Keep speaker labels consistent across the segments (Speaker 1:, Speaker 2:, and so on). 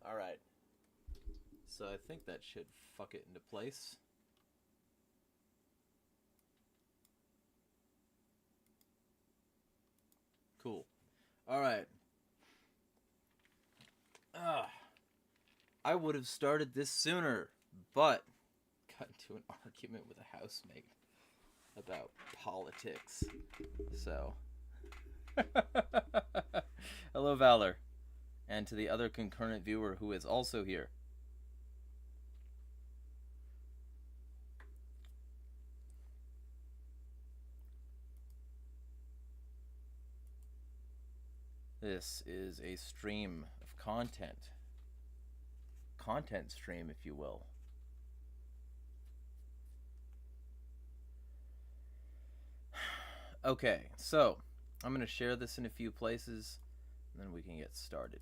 Speaker 1: Alright. So I think that should fuck it into place. Cool. Alright. I would have started this sooner, but got into an argument with a housemate about politics. So. Hello, Valor. And to the other concurrent viewer who is also here. This is a stream of content. Content stream, if you will. Okay, so I'm going to share this in a few places, and then we can get started.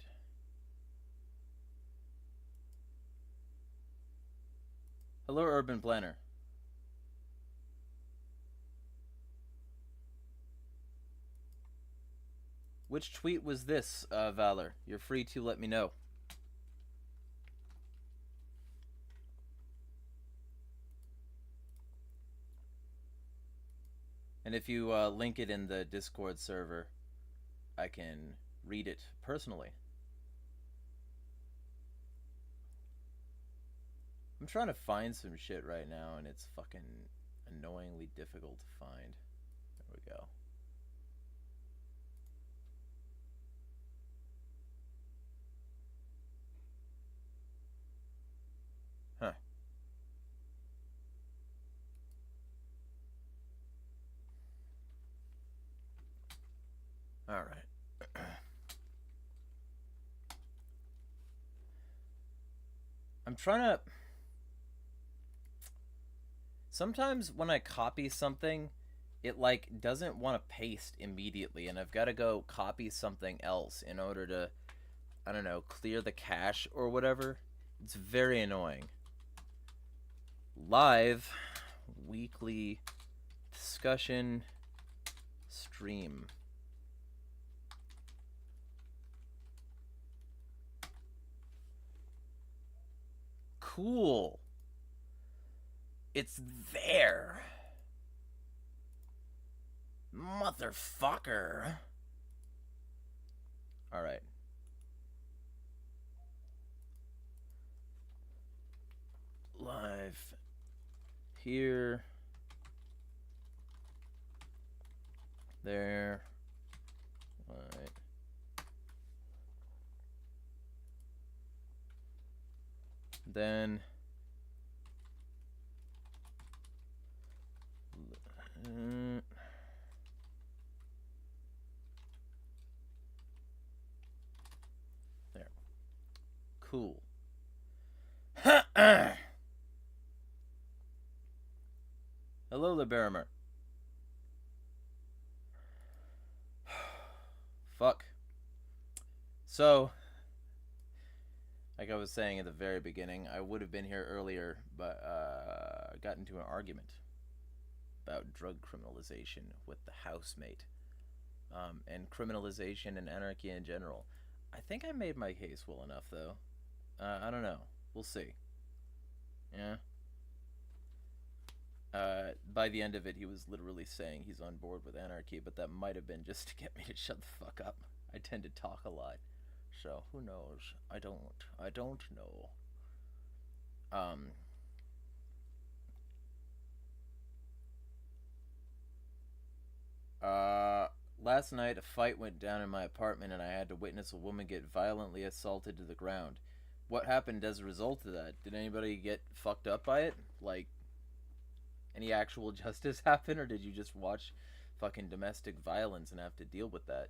Speaker 1: Hello, Urban Planner. Which tweet was this, Valor? You're free to let me know. And if you link it in the Discord server, I can read it personally. I'm trying to find some shit right now, and it's fucking annoyingly difficult to find. There we go. Huh. All right. I'm trying to... Sometimes when I copy something, it like doesn't want to paste immediately, and I've got to go copy something else in order to, I don't know, clear the cache or whatever. It's very annoying. Live weekly discussion stream. Cool. It's there. Motherfucker. All right. Live here. There. All right. Then there. Cool. Hello, Liberimer. Fuck. So, like I was saying at the very beginning, I would have been here earlier, but I got into an argument about drug criminalization with the housemate, and criminalization and anarchy in general. I think I made my case well enough, though. I don't know. We'll see. Yeah. By the end of it, he was literally saying he's on board with anarchy, but that might have been just to get me to shut the fuck up. I tend to talk a lot, so who knows? I don't know. Last night a fight went down in my apartment, and I had to witness a woman get violently assaulted to the ground. What happened as a result of that? Did anybody get fucked up by it? Like, any actual justice happen, or did you just watch fucking domestic violence and have to deal with that?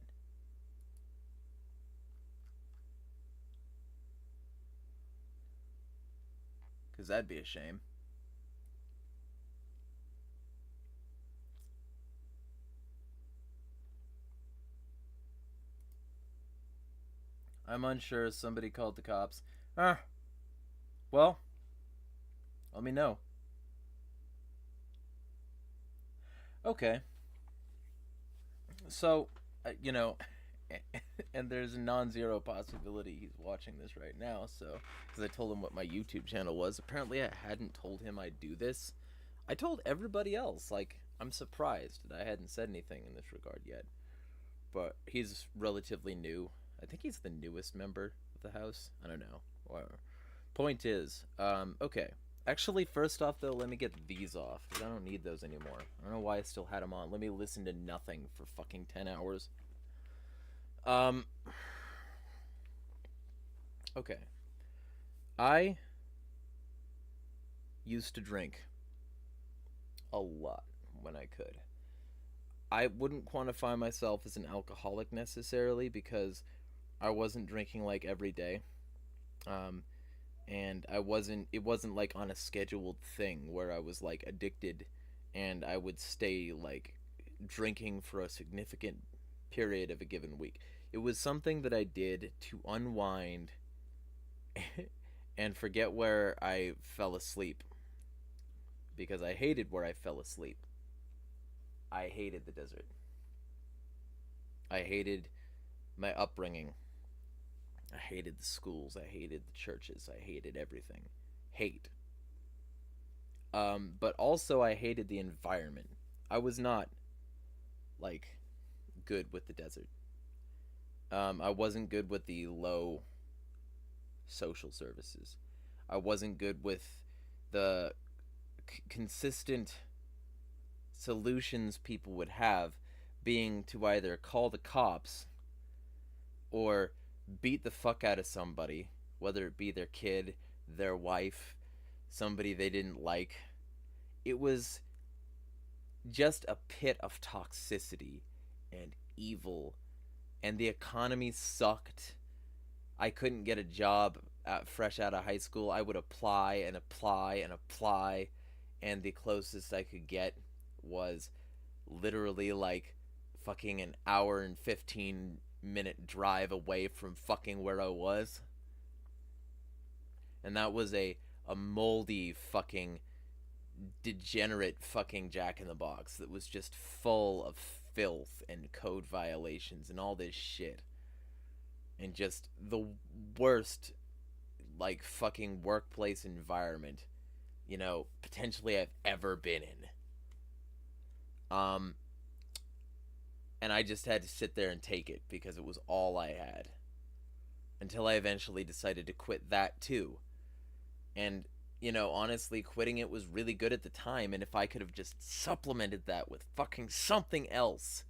Speaker 1: Because that'd be a shame. I'm unsure. Somebody called the cops. Well, let me know. Okay. So, you know, And there's a non-zero possibility he's watching this right now. So, because I told him what my YouTube channel was, apparently I hadn't told him I'd do this. I told everybody else. Like, I'm surprised that I hadn't said anything in this regard yet. But he's relatively new. I think he's the newest member of the house. I don't know. Whatever. Point is, okay. Actually, first off, though, let me get these off, because I don't need those anymore. I don't know why I still had them on. Let me listen to nothing for fucking 10 hours. Okay. I used to drink a lot when I could. I wouldn't quantify myself as an alcoholic necessarily, because I wasn't drinking like every day. And it wasn't like on a scheduled thing where I was like addicted and I would stay like drinking for a significant period of a given week. It was something that I did to unwind and forget where I fell asleep, because I hated where I fell asleep. I hated the desert. I hated my upbringing. I hated the schools. I hated the churches. I hated everything. Hate. But also I hated the environment. I was not, like, good with the desert. I wasn't good with the low social services. I wasn't good with the consistent solutions people would have being to either call the cops or beat the fuck out of somebody, whether it be their kid, their wife, somebody they didn't like. It was just a pit of toxicity and evil, and the economy sucked. I couldn't get a job fresh out of high school. I would apply and apply and apply, and the closest I could get was literally like fucking an hour and 15-minute drive away from fucking where I was. And that was a moldy fucking degenerate fucking Jack-in-the-Box that was just full of filth and code violations and all this shit. And just the worst, like, fucking workplace environment, you know, potentially I've ever been in. And I just had to sit there and take it because it was all I had. Until I eventually decided to quit that too. And, you know, honestly, quitting it was really good at the time, and if I could have just supplemented that with fucking something else,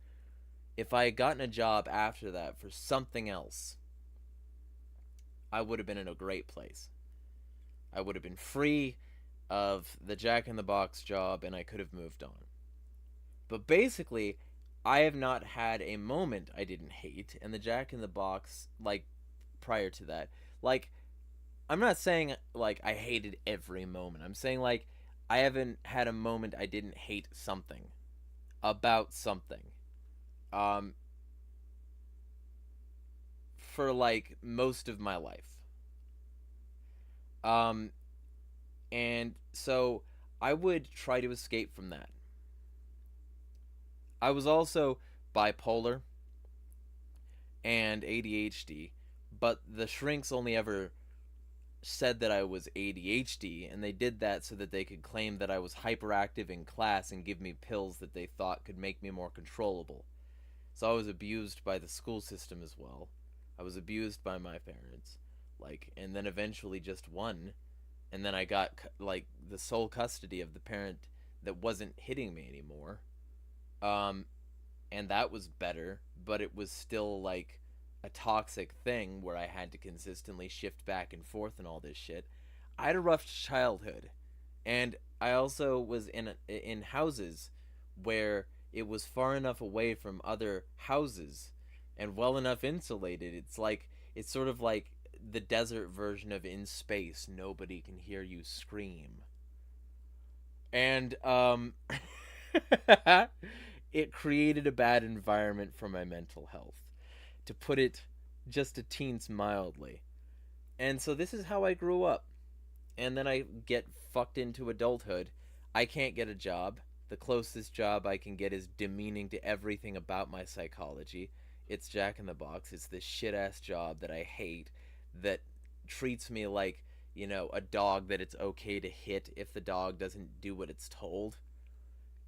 Speaker 1: if I had gotten a job after that for something else, I would have been in a great place. I would have been free of the Jack-in-the-Box job, and I could have moved on. But basically, I have not had a moment I didn't hate, and the Jack-in-the-Box, like, prior to that, like, I'm not saying, like, I hated every moment. I'm saying, like, I haven't had a moment I didn't hate something. About something. For, like, most of my life. And so, I would try to escape from that. I was also bipolar and ADHD, but the shrinks only ever said that I was ADHD, and they did that so that they could claim that I was hyperactive in class and give me pills that they thought could make me more controllable. So I was abused by the school system as well. I was abused by my parents, like, and then eventually just one, and then I got, like, the sole custody of the parent that wasn't hitting me anymore. And that was better, but it was still, like, a toxic thing where I had to consistently shift back and forth and all this shit. I had a rough childhood, and I also was in houses where it was far enough away from other houses and well enough insulated. It's sort of like the desert version of In Space. Nobody can hear you scream. And it created a bad environment for my mental health, to put it just a teens mildly. And so this is how I grew up. And then I get fucked into adulthood. I can't get a job. The closest job I can get is demeaning to everything about my psychology. it's Jack in the Box. It's this shit ass job that I hate, that treats me like, you know, a dog that it's okay to hit if the dog doesn't do what it's told,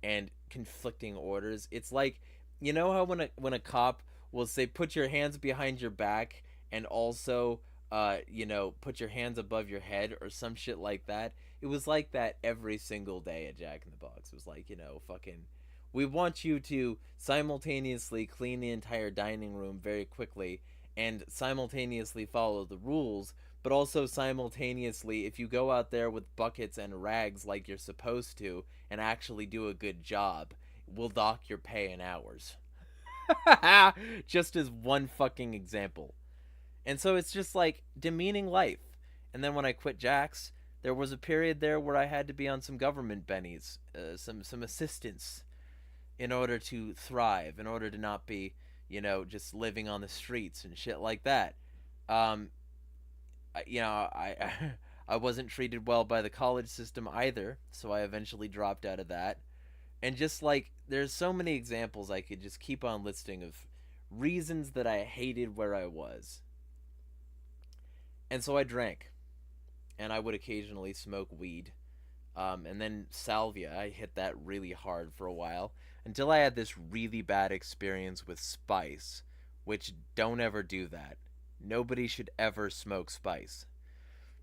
Speaker 1: and conflicting orders. It's like, you know how when a cop will say put your hands behind your back and also you know, put your hands above your head or some shit like that. It was like that every single day at Jack in the Box. It was like, you know, fucking, we want you to simultaneously clean the entire dining room very quickly and simultaneously follow the rules, but also simultaneously, if you go out there with buckets and rags like you're supposed to and actually do a good job, we'll dock your pay in hours. Just as one fucking example. And so it's just like demeaning life. And then when I quit Jack's, there was a period there where I had to be on some government bennies, some assistance, in order to thrive, in order to not be, you know, just living on the streets and shit like that. Um, you know, I wasn't treated well by the college system either, so I eventually dropped out of that. And just like, there's so many examples I could just keep on listing of reasons that I hated where I was. And so I drank, and I would occasionally smoke weed. And then salvia, I hit that really hard for a while until I had this really bad experience with spice, which don't ever do that. Nobody should ever smoke spice.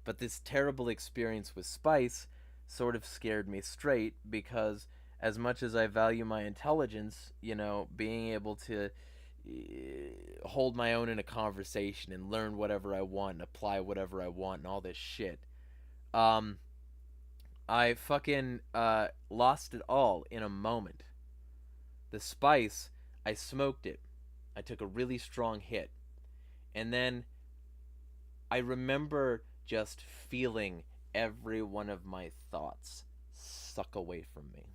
Speaker 1: But this terrible experience with spice sort of scared me straight, because as much as I value my intelligence, you know, being able to hold my own in a conversation and learn whatever I want and apply whatever I want and all this shit, um, I fucking lost it all in a moment. The spice, I smoked it. I took a really strong hit. And then I remember just feeling every one of my thoughts suck away from me.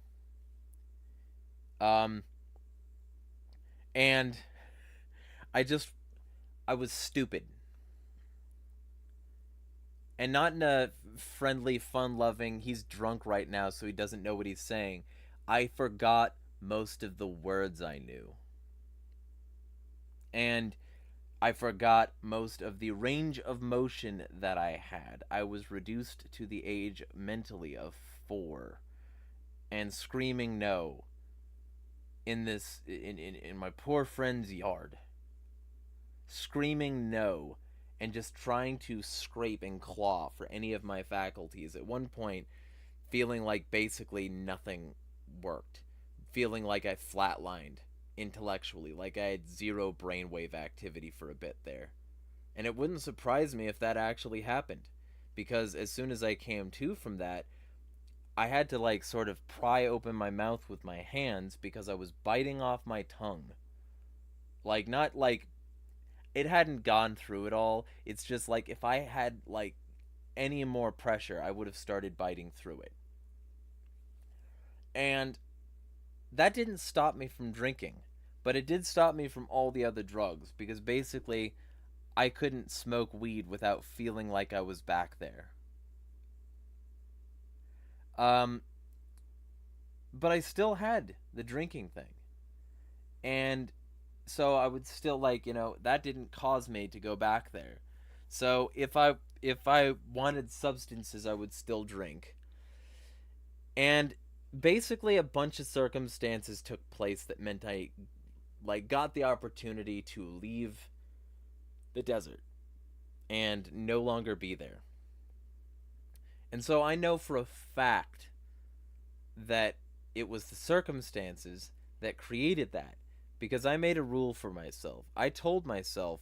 Speaker 1: And I was stupid. And not in a friendly, fun-loving, he's drunk right now so he doesn't know what he's saying. I forgot most of the words I knew. And I forgot most of the range of motion that I had. I was reduced to the age mentally of 4 and screaming no in my poor friend's yard. Screaming no and just trying to scrape and claw for any of my faculties. At one point, feeling like basically nothing worked. Feeling like I flatlined intellectually, like I had zero brainwave activity for a bit there. And it wouldn't surprise me if that actually happened, because as soon as I came to from that, I had to like sort of pry open my mouth with my hands because I was biting off my tongue. Like, not like it hadn't gone through it all. It's just like if I had like any more pressure, I would have started biting through it. And that didn't stop me from drinking, but it did stop me from all the other drugs, because basically I couldn't smoke weed without feeling like I was back there. But I still had the drinking thing. And so I would still, like, you know, that didn't cause me to go back there. So if I wanted substances, I would still drink. And basically a bunch of circumstances took place that meant I like got the opportunity to leave the desert and no longer be there. And so I know for a fact that it was the circumstances that created that, because I made a rule for myself. I told myself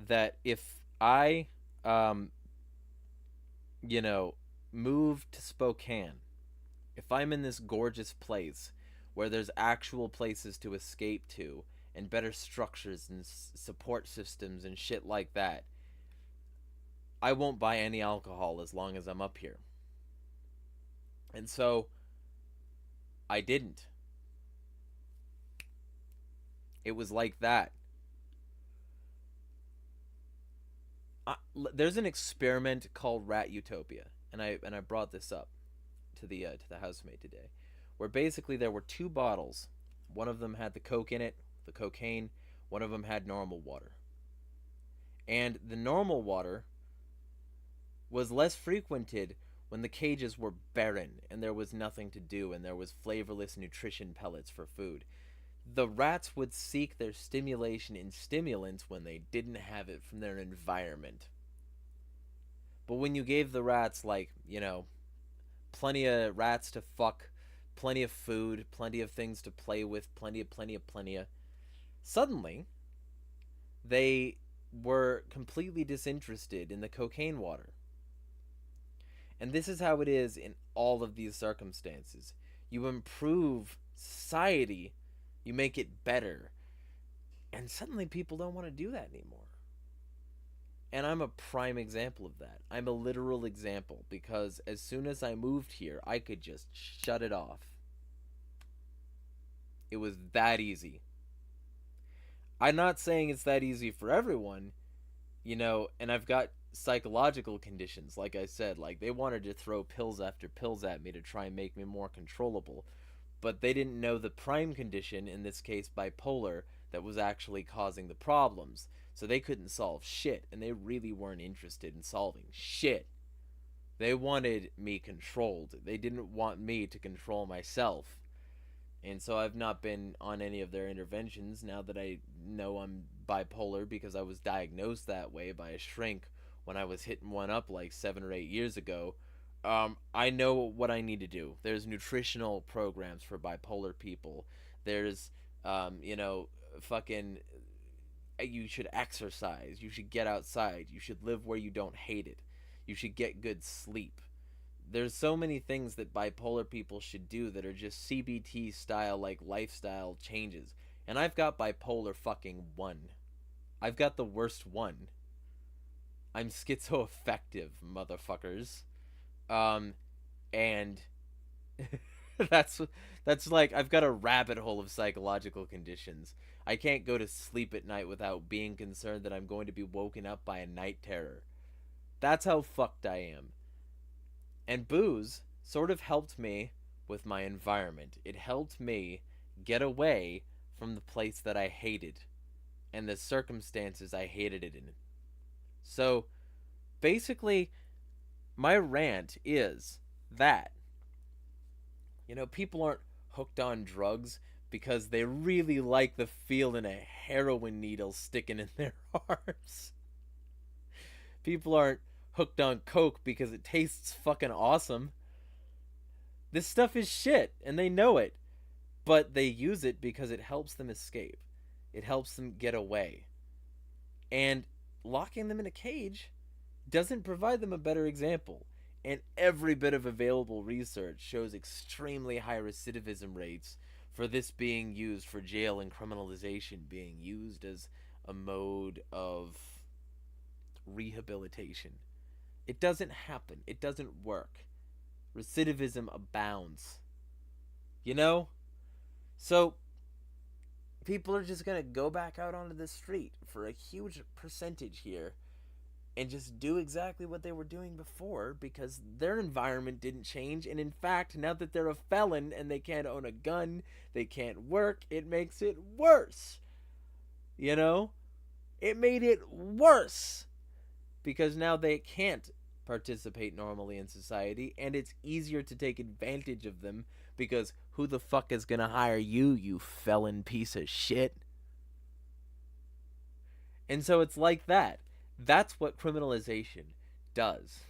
Speaker 1: that if I you know, move to Spokane, if I'm in this gorgeous place where there's actual places to escape to and better structures and support systems and shit like that, I won't buy any alcohol as long as I'm up here. And so I didn't. It was like that. There's an experiment called Rat Utopia, and I brought this up to the housemate today, where basically there were 2 bottles. One of them had the coke in it, the cocaine. One of them had normal water. And the normal water was less frequented when the cages were barren and there was nothing to do and there was flavorless nutrition pellets for food. The rats would seek their stimulation in stimulants when they didn't have it from their environment. But when you gave the rats, like, plenty of rats to fuck, plenty of food, plenty of things to play with, plenty of, suddenly, they were completely disinterested in the cocaine water. And this is how it is in all of these circumstances. You improve society, you make it better, and suddenly people don't want to do that anymore. And I'm a prime example of that. I'm a literal example, because as soon as I moved here, I could just shut it off. It was that easy. I'm not saying it's that easy for everyone, and I've got psychological conditions, like I said. Like, they wanted to throw pills after pills at me to try and make me more controllable, but they didn't know the prime condition, in this case bipolar, that was actually causing the problems. So they couldn't solve shit, and they really weren't interested in solving shit. They wanted me controlled. They didn't want me to control myself. And so I've not been on any of their interventions now that I know I'm bipolar, because I was diagnosed that way by a shrink when I was hitting one up like 7 or 8 years ago. I know what I need to do. There's nutritional programs for bipolar people. There's, fucking, you should exercise. You should get outside. You should live where you don't hate it. You should get good sleep. There's so many things that bipolar people should do that are just CBT style, like, lifestyle changes. And I've got bipolar fucking 1. I've got the worst one. I'm schizoaffective, motherfuckers. And that's like, I've got a rabbit hole of psychological conditions. I can't go to sleep at night without being concerned that I'm going to be woken up by a night terror. That's how fucked I am. And booze sort of helped me with my environment. It helped me get away from the place that I hated and the circumstances I hated it in. So, basically, my rant is that, people aren't hooked on drugs because they really like the feeling a heroin needle sticking in their arms. People aren't hooked on coke because it tastes fucking awesome. This stuff is shit, and they know it. But they use it because it helps them escape. It helps them get away. And locking them in a cage doesn't provide them a better example. And every bit of available research shows extremely high recidivism rates for this being used, for jail and criminalization being used as a mode of rehabilitation. It doesn't happen. It doesn't work. Recidivism abounds. So, people are just going to go back out onto the street for a huge percentage here and just do exactly what they were doing before, because their environment didn't change. And in fact, now that they're a felon and they can't own a gun, they can't work, it makes it worse. It made it worse, because now they can't participate normally in society, and it's easier to take advantage of them, because who the fuck is gonna hire you, you felon piece of shit? And so it's like that. That's what criminalization does.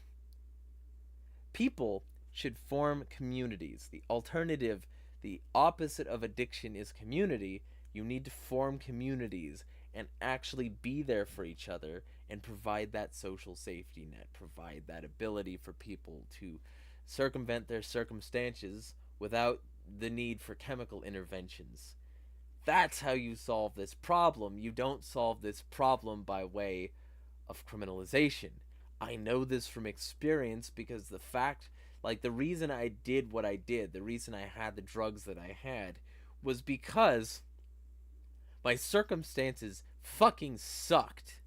Speaker 1: People should form communities. The alternative, the opposite of addiction, is community. You need to form communities and actually be there for each other and provide that social safety net, provide that ability for people to circumvent their circumstances without the need for chemical interventions. That's how you solve this problem. You don't solve this problem by way of criminalization. I know this from experience, because the reason I did what I did, the reason I had the drugs that I had, was because my circumstances fucking sucked.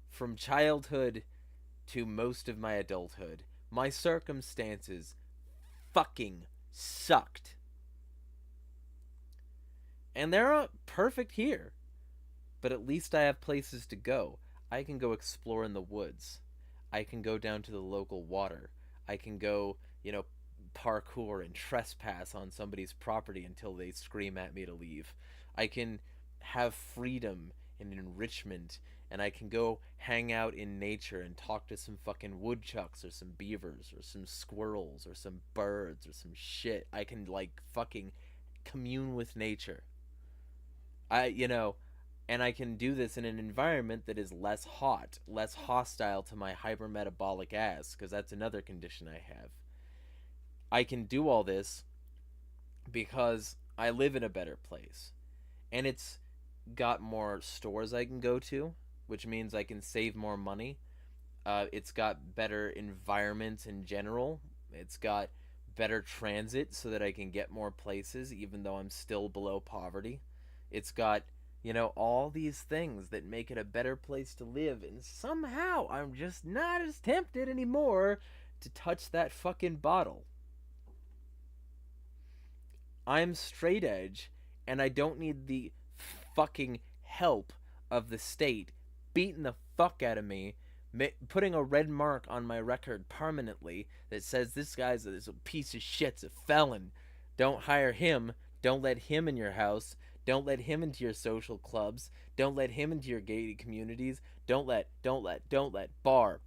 Speaker 1: From childhood to most of my adulthood, my circumstances fucking sucked. And they're not perfect here. But at least I have places to go. I can go explore in the woods. I can go down to the local water. I can go, parkour and trespass on somebody's property until they scream at me to leave. I can have freedom and enrichment, and I can go hang out in nature and talk to some fucking woodchucks or some beavers or some squirrels or some birds or some shit. I can fucking commune with nature. And I can do this in an environment that is less hot, less hostile to my hypermetabolic ass, because that's another condition I have. I can do all this because I live in a better place. And it's got more stores I can go to, which means I can save more money. It's got better environments in general. It's got better transit so that I can get more places even though I'm still below poverty. It's got, all these things that make it a better place to live, and somehow I'm just not as tempted anymore to touch that fucking bottle. I'm straight edge, and I don't need the fucking help of the state beating the fuck out of me, putting a red mark on my record permanently that says this guy's a piece of shit's a felon. Don't hire him. Don't let him in your house. Don't let him into your social clubs. Don't let him into your gated communities. Don't let. Bar,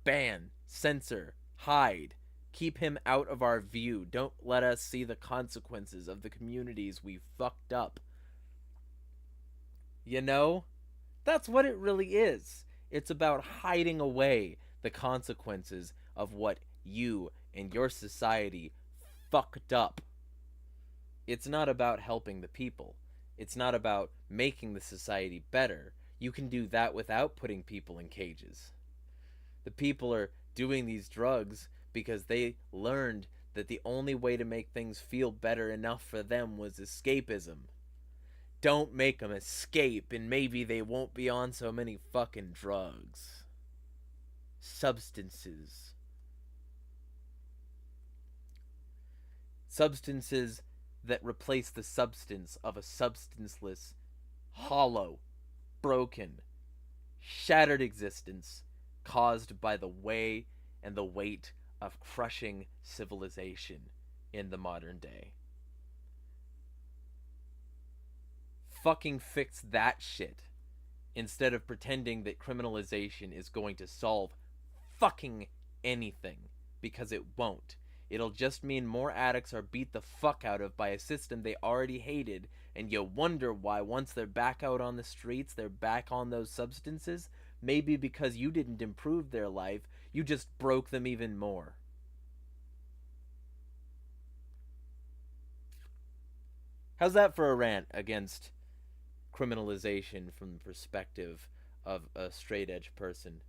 Speaker 1: ban, censor, hide. Keep him out of our view. Don't let us see the consequences of the communities we fucked up. That's what it really is. It's about hiding away the consequences of what you and your society fucked up. It's not about helping the people. It's not about making the society better. You can do that without putting people in cages. The people are doing these drugs because they learned that the only way to make things feel better enough for them was escapism. Don't make them escape, and maybe they won't be on so many fucking drugs. Substances that replace the substance of a substanceless, hollow, broken, shattered existence caused by the way and the weight of crushing civilization in the modern day. Fucking fix that shit instead of pretending that criminalization is going to solve fucking anything, because it won't. It'll just mean more addicts are beat the fuck out of by a system they already hated, and you wonder why once they're back out on the streets, they're back on those substances. Maybe because you didn't improve their life, you just broke them even more. How's that for a rant against criminalization from the perspective of a straight edge person?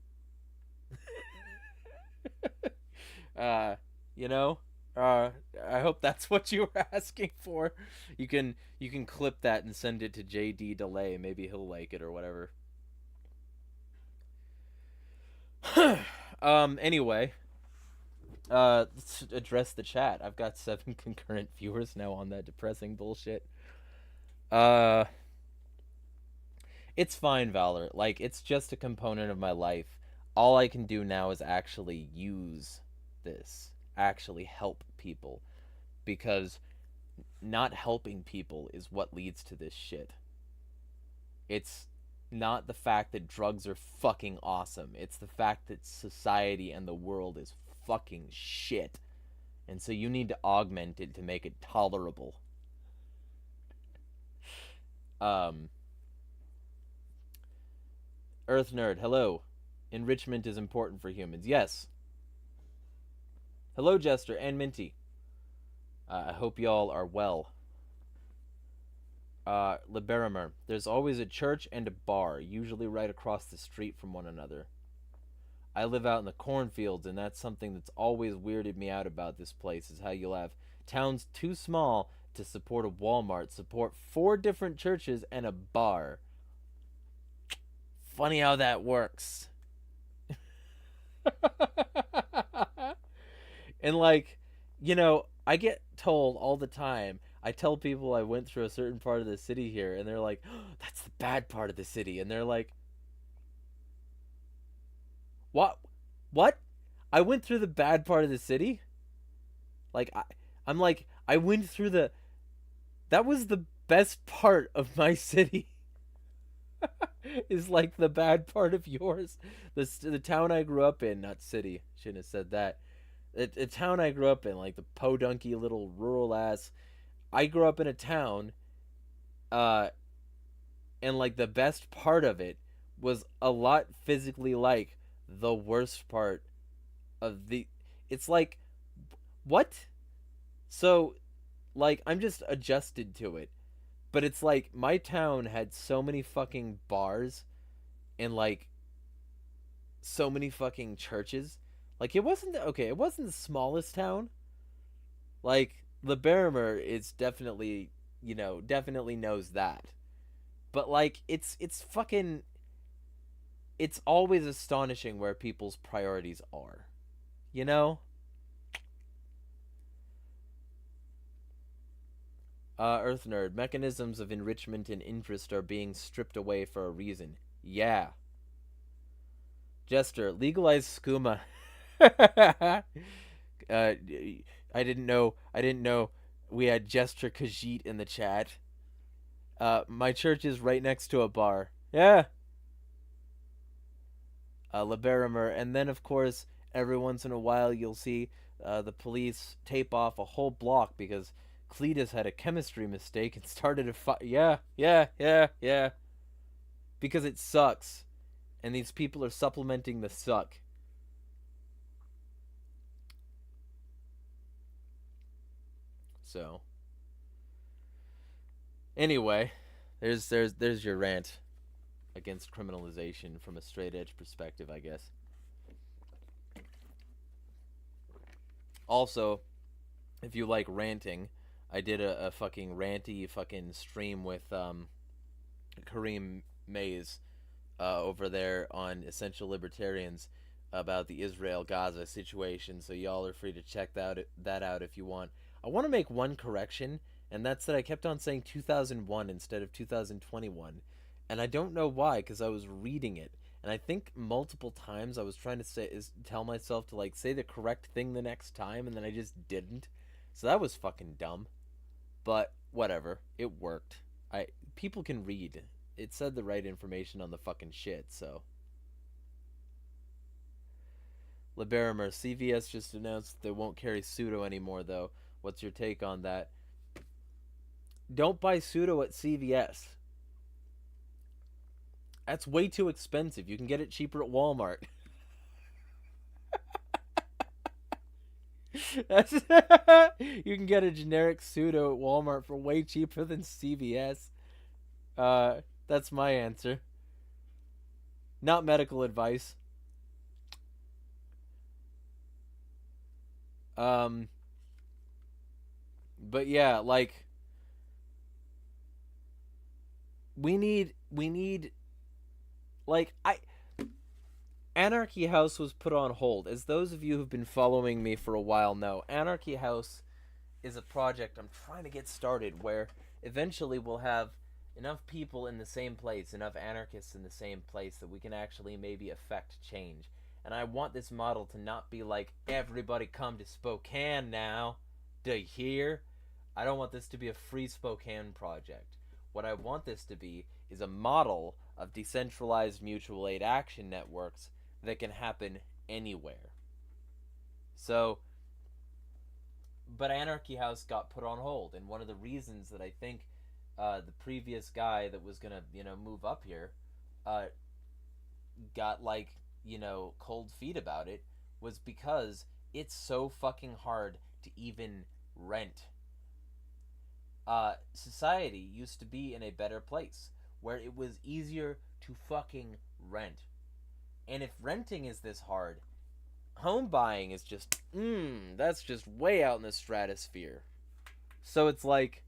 Speaker 1: I hope that's what you were asking for. You can clip that and send it to JD Delay. Maybe he'll like it or whatever. Anyway, let's address the chat. I've got 7 concurrent viewers now on that depressing bullshit. It's fine, Valor. It's just a component of my life. All I can do now is actually use this, actually help people, because not helping people is what leads to this shit. It's not the fact that drugs are fucking awesome. It's the fact that society and the world is fucking shit. And so you need to augment it to make it tolerable. Earth Nerd, hello. Enrichment is important for humans. Yes. Hello, Jester and Minty. I hope y'all are well. Liberimer, there's always a church and a bar, usually right across the street from one another. I live out in the cornfields, and that's something that's always weirded me out about this place, is how you'll have towns too small to support a Walmart, support 4 different churches and a bar. Funny how that works. And I get told all the time,
Speaker 2: I tell people I went through a certain part of the city here, and they're like, oh, "That's the bad part of the city," and they're like, "What? What? I went through the bad part of the city? Like I'm like I went through the that was the best part of my city." Is like the bad part of yours. The town I grew up in, not city. Shouldn't have said that. The town I grew up in, like the podunky little rural ass. I grew up in a town, uh, and like the best part of it was a lot physically like the worst part of the. It's like what? So, like I'm just adjusted to it. But it's like my town had so many fucking bars and like so many fucking churches. Like it wasn't okay. It wasn't the smallest town. Like the Barrimer is definitely, definitely knows that. But like it's fucking it's always astonishing where people's priorities are. You know? Earth Nerd, mechanisms of enrichment and interest are being stripped away for a reason. Yeah. Jester, legalize skooma. I didn't know. I didn't know we had Jester Khajiit in the chat. My church is right next to a bar. Yeah. Liberimer, and then of course every once in a while you'll see the police tape off a whole block because Cletus had a chemistry mistake and started a fight. Yeah, yeah, yeah, yeah. Because it sucks, and these people are supplementing the suck. So, anyway, there's your rant against criminalization from a straight edge perspective, I guess. Also, if you like ranting, I did a fucking ranty fucking stream with Kareem Mays over there on Essential Libertarians about the Israel Gaza situation. So y'all are free to check that out if you want. I want to make one correction, and that's that I kept on saying 2001 instead of 2021, and I don't know why because I was reading it. And I think multiple times I was trying to tell myself to like say the correct thing the next time, and then I just didn't. So that was fucking dumb. But whatever, it worked. People can read. It said the right information on the fucking shit, so. Liberimer, CVS just announced they won't carry pseudo anymore, though. What's your take on that? Don't buy pseudo at CVS. That's way too expensive. You can get it cheaper at Walmart. You can get a generic pseudo at Walmart for way cheaper than CVS. That's my answer. Not medical advice. Um, but yeah, like we need like I Anarchy House was put on hold. As those of you who've been following me for a while know, Anarchy House is a project I'm trying to get started where eventually we'll have enough people in the same place, enough anarchists in the same place that we can actually maybe affect change. And I want this model to not be like, everybody come to Spokane now. Do you hear? I don't want this to be a free Spokane project. What I want this to be is a model of decentralized mutual aid action networks that can happen anywhere. So, but Anarchy House got put on hold, and one of the reasons that I think the previous guy that was gonna, move up here, got like, cold feet about it was because it's so fucking hard to even rent. Society used to be in a better place where it was easier to fucking rent. And if renting is this hard, home buying is just, that's just way out in the stratosphere. So it's like,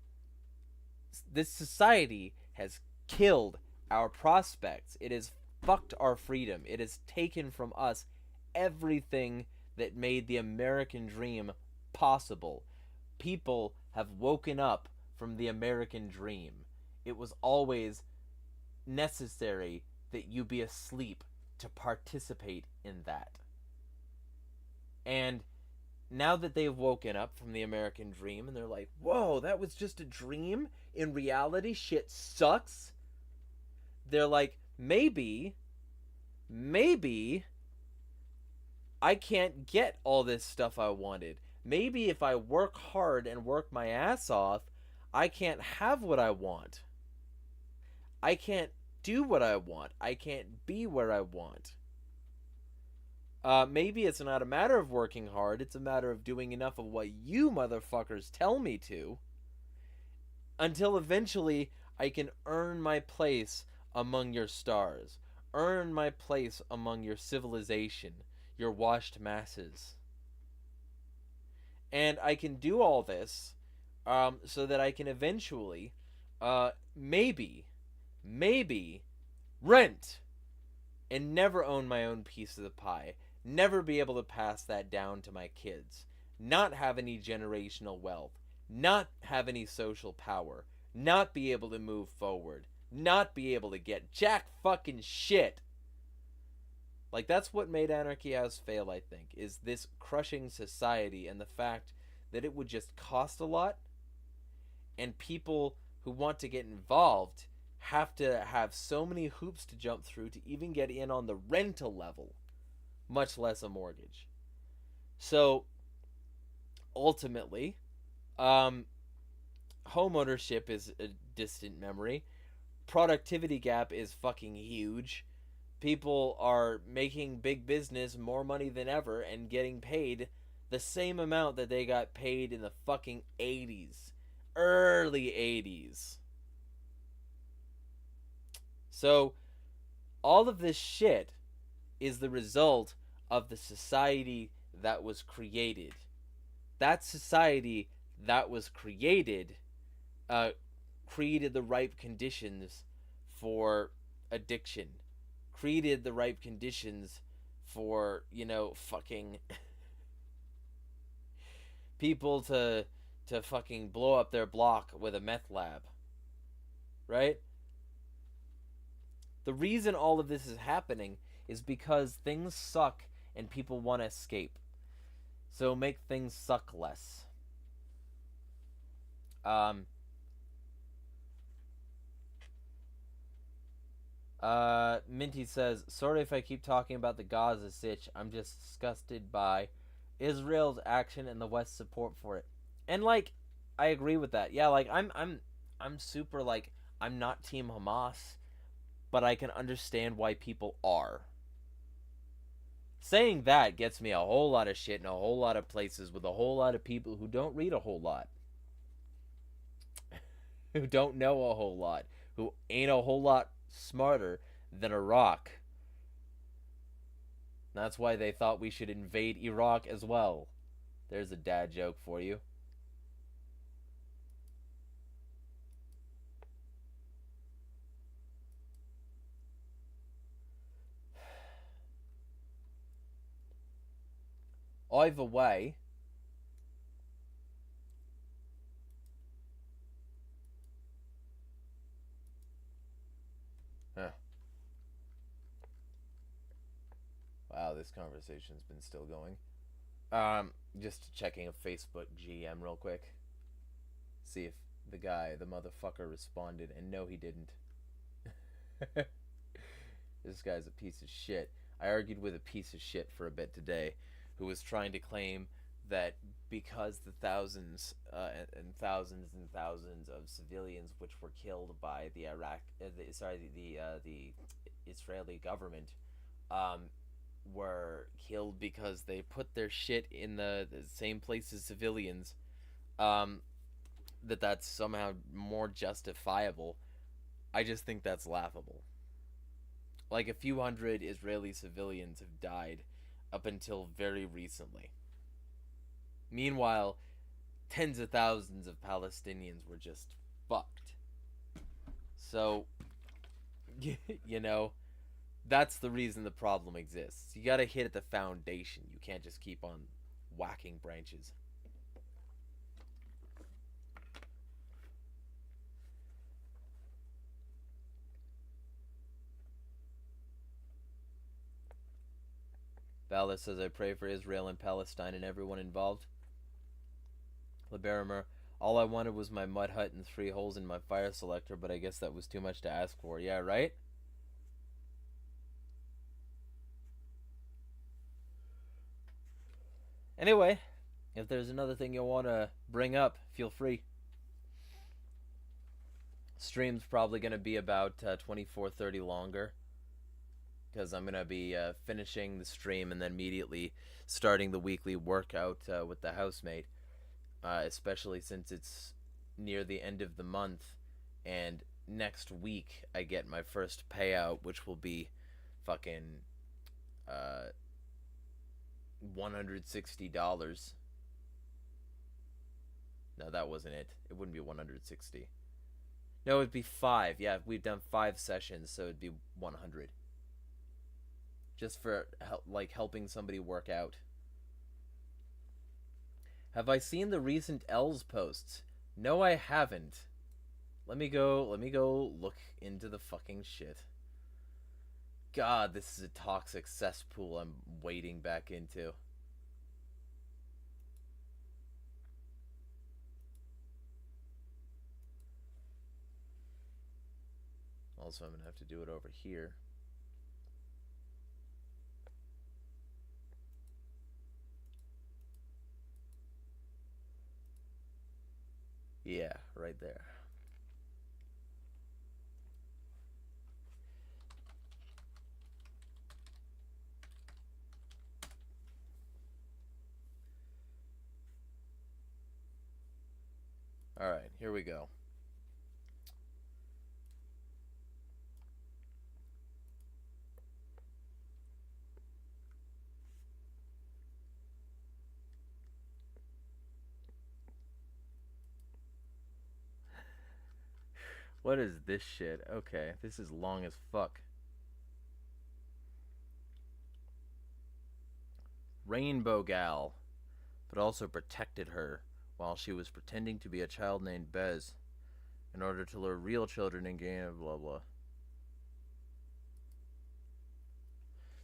Speaker 2: this society has killed our prospects. It has fucked our freedom. It has taken from us everything that made the American dream possible. People have woken up from the American dream. It was always necessary that you be asleep to participate in that. And now that they've woken up from the American dream and they're like, whoa, that was just a dream? In reality, shit sucks? They're like, maybe I can't get all this stuff I wanted. Maybe if I work hard and work my ass off, I can't have what I want. I can't do what I want. I can't be where I want. Maybe it's not a matter of working hard. It's a matter of doing enough of what you motherfuckers tell me to. Until eventually I can earn my place among your stars. Earn my place among your civilization. Your washed masses. And I can do all this so that I can eventually, maybe, rent and never own my own piece of the pie. Never be able to pass that down to my kids. Not have any generational wealth. Not have any social power. Not be able to move forward. Not be able to get jack fucking shit. Like, that's what made Anarchy House fail, I think, is this crushing society and the fact that it would just cost a lot, and people who want to get involved have to have so many hoops to jump through to even get in on the rental level, much less a mortgage. So, ultimately, homeownership is a distant memory. Productivity gap is fucking huge. People are making big business more money than ever and getting paid the same amount that they got paid in the fucking 80s. Early 80s. So, all of this shit is the result of the society that was created. That society that was created created the ripe conditions for addiction. Created the ripe conditions for, fucking people to fucking blow up their block with a meth lab. Right? The reason all of this is happening is because things suck and people want to escape. So make things suck less. Minty says, sorry if I keep talking about the Gaza sitch. I'm just disgusted by Israel's action and the West's support for it. And I agree with that. Yeah, I'm super I'm not Team Hamas, but I can understand why people are. Saying that gets me a whole lot of shit in a whole lot of places with a whole lot of people who don't read a whole lot. Who don't know a whole lot. Who ain't a whole lot smarter than Iraq. That's why they thought we should invade Iraq as well. There's a dad joke for you. Either way, wow, this conversation's been still going. Just checking a Facebook GM real quick. See if the motherfucker responded, and no, he didn't. This guy's a piece of shit. I argued with a piece of shit for a bit today, who was trying to claim that because the thousands and thousands and thousands of civilians which were killed by the Israeli government were killed because they put their shit in the same place as civilians, that's somehow more justifiable. I just think that's laughable. Like, a few hundred Israeli civilians have died up until very recently. Meanwhile, tens of thousands of Palestinians were just fucked. So, that's the reason the problem exists. You gotta hit at the foundation. You can't just keep on whacking branches. Valor says, I pray for Israel and Palestine and everyone involved. Liberimer, all I wanted was my mud hut and 3 holes in my fire selector, but I guess that was too much to ask for. Yeah, right? Anyway, if there's another thing you want to bring up, feel free. Stream's probably going to be about 24-30 longer, because I'm going to be finishing the stream and then immediately starting the weekly workout with the housemate, especially since it's near the end of the month, and next week I get my first payout, which will be fucking $160. No, that wasn't it. It wouldn't be 160. No, it'd be 5. Yeah, we've done 5 sessions, so it'd be 100. Just for helping somebody work out. Have I seen the recent Els posts? No, I haven't. Let me go look into the fucking shit. God, this is a toxic cesspool I'm wading back into. Also, I'm going to have to do it over here. Yeah, right there. Alright, here we go. What is this shit? Okay, this is long as fuck. Rainbow Gal, but also protected her while she was pretending to be a child named Bez in order to lure real children and gain a blah blah.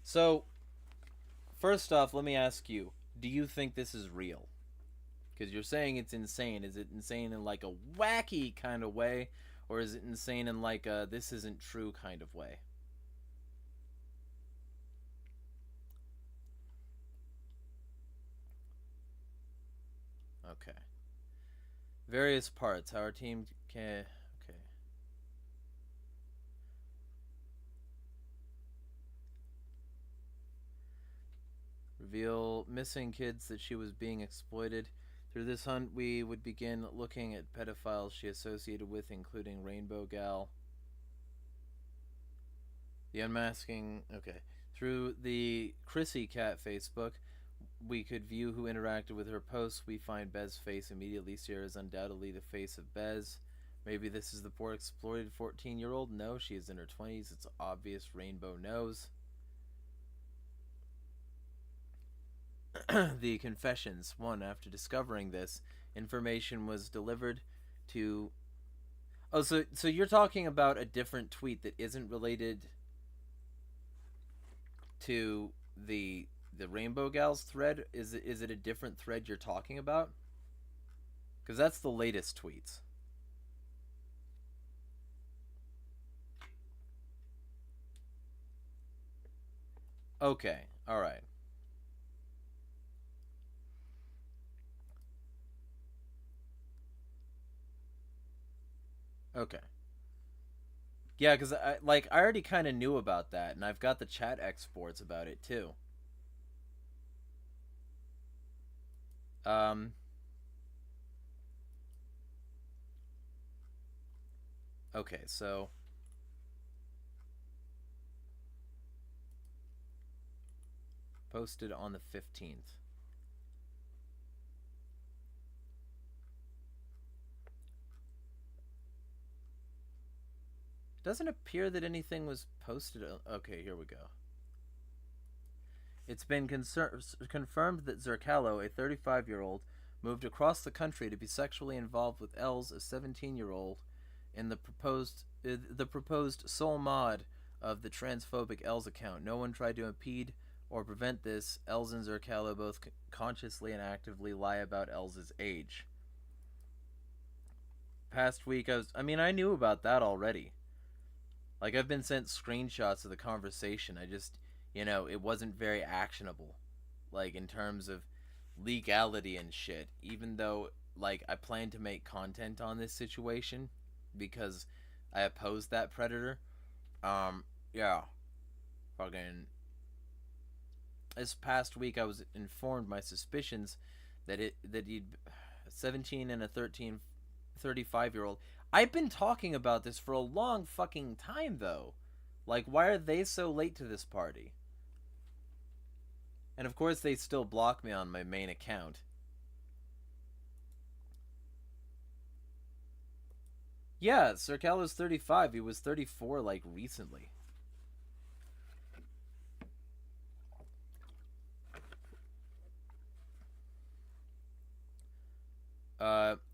Speaker 2: So, first off, let me ask you, do you think this is real? Because you're saying it's insane. Is it insane in like a wacky kind of way? Or is it insane in like a this isn't true kind of way? Okay. Various parts. How our team can... Okay. Reveal missing kids that she was being exploited. Through this hunt, we would begin looking at pedophiles she associated with, including Rainbow Gal. The unmasking... Okay. Through the Chrissy Cat Facebook, we could view who interacted with her posts. We find Bez's face immediately. Sierra is undoubtedly the face of Bez. Maybe this is the poor exploited 14-year-old. No, she is in her 20s. It's obvious. Rainbow knows. The confessions. 1. After discovering this, information was delivered to... Oh, so you're talking about a different tweet that isn't related to the Rainbow Gals thread? Is it a different thread you're talking about? Because that's the latest tweets. Okay, alright. Okay. Yeah, because I already kind of knew about that, and I've got the chat exports about it too. Okay, so posted on the 15th. Doesn't appear that anything was posted. Okay, here we go. It's been confirmed that Zerkalo, a 35-year-old, moved across the country to be sexually involved with Els, a 17-year-old, in the proposed sole mod of the transphobic Els account. No one tried to impede
Speaker 1: or prevent this, Els and Zerkalo both consciously and actively lie about Els' age. Past week, I knew about that already. Like, I've been sent screenshots of the conversation. I just, it wasn't very actionable. Like, in terms of legality and shit. Even though, like, I plan to make content on this situation because I oppose that predator. Yeah. Fucking. This past week, I was informed my suspicions that he'd 17 and a 35-year-old. I've been talking about this for a long fucking time, though. Like, why are they so late to this party? And of course, they still block me on my main account. Yeah, Zerkalo's 35. He was 34, like, recently.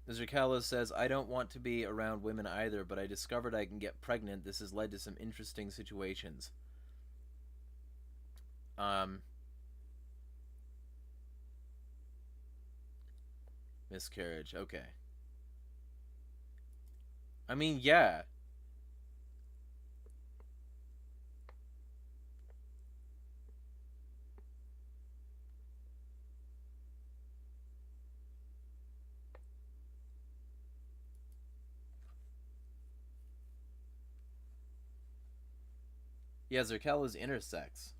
Speaker 1: Zerkalo says, I don't want to be around women either, but I discovered I can get pregnant. This has led to some interesting situations. Miscarriage, okay. I mean, yeah. Yeah, Zerkalo's intersex.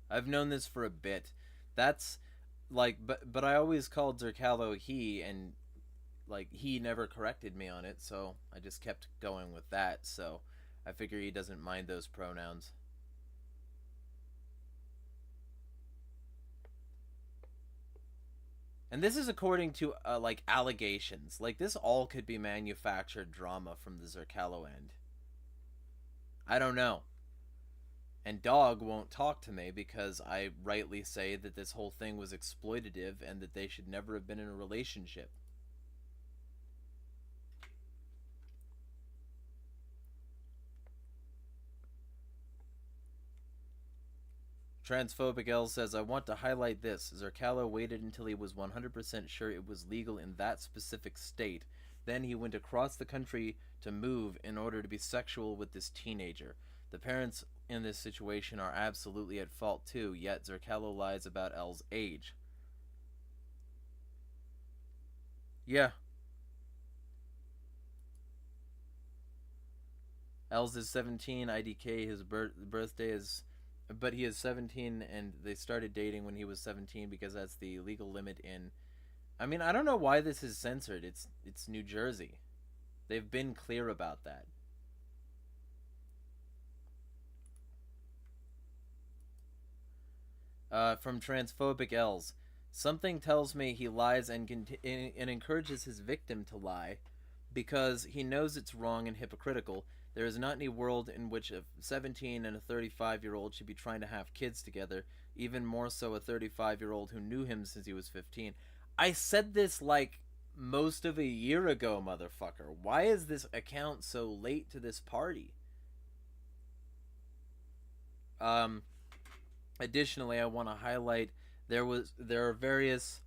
Speaker 1: I've known this for a bit. That's like, but I always called Zerkalo he, and like he never corrected me on it, so I just kept going with that. So I figure he doesn't mind those pronouns. And this is according to like allegations. Like this all could be manufactured drama from the Zerkalo end. I don't know. And Dog won't talk to me because I rightly say that this whole thing was exploitative and that they should never have been in a relationship. Transphobic L says, I want to highlight this. Zerkalo waited until he was 100% sure it was legal in that specific state. Then he went across the country to move in order to be sexual with this teenager. The parents in this situation are absolutely at fault too, yet Zerkalo lies about L's age. Yeah. L's is 17, IDK, his birthday is... But he is 17, and they started dating when he was 17 because that's the legal limit in... I mean, I don't know why this is censored. It's New Jersey. They've been clear about that. From Transphobic L's. Something tells me he lies and encourages his victim to lie because he knows it's wrong and hypocritical. There is not any world in which a 17 and a 35-year-old should be trying to have kids together, even more so a 35-year-old who knew him since he was 15. I said this like most of a year ago, motherfucker. Why is this account so late to this party? Additionally, I want to highlight there was our various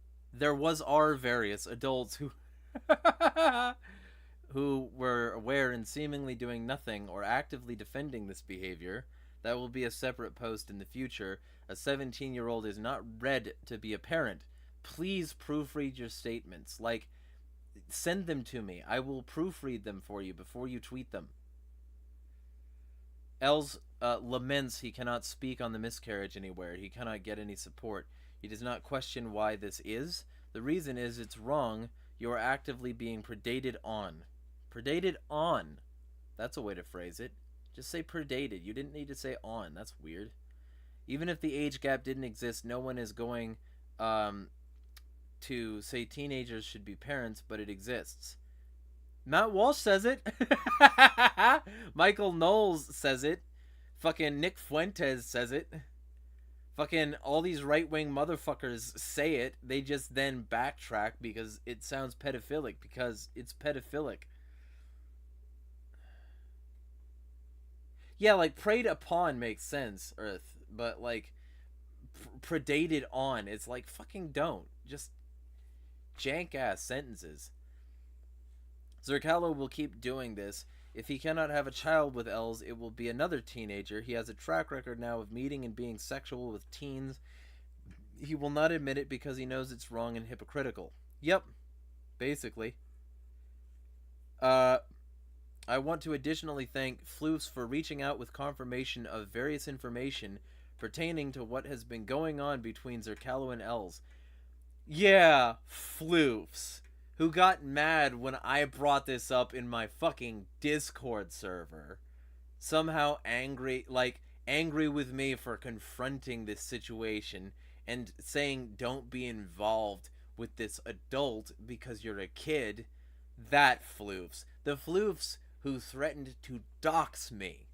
Speaker 1: adults who who were aware and seemingly doing nothing or actively defending this behavior. That will be a separate post in the future. A 17-year-old is not ready to be a parent. Please proofread your statements. Like, send them to me. I will proofread them for you before you tweet them. Els laments he cannot speak on the miscarriage anywhere. He cannot get any support. He does not question why this is. The reason is it's wrong. You are actively being predated on. Predated on. That's a way to phrase it. Just say predated. You didn't need to say on. That's weird. Even if the age gap didn't exist, no one is going to say teenagers should be parents, but it exists. Matt Walsh says it. Michael Knowles says it. Fucking Nick Fuentes says it. Fucking all these right-wing motherfuckers say it. They just then backtrack because it sounds pedophilic. Because it's pedophilic. Yeah, like preyed upon makes sense, Earth, but like predated on, it's like fucking don't. Just jank ass sentences. Zerkalo will keep doing this. If he cannot have a child with Els, it will be another teenager. He has a track record now of meeting and being sexual with teens. He will not admit it because he knows it's wrong and hypocritical. Yep, basically. I want to additionally thank Floofs for reaching out with confirmation of various information pertaining to what has been going on between Zerkalo and Els. Yeah, Floofs, who got mad when I brought this up in my fucking Discord server. Somehow angry with me for confronting this situation and saying don't be involved with this adult because you're a kid. That Floofs. The Floofs who threatened to dox me.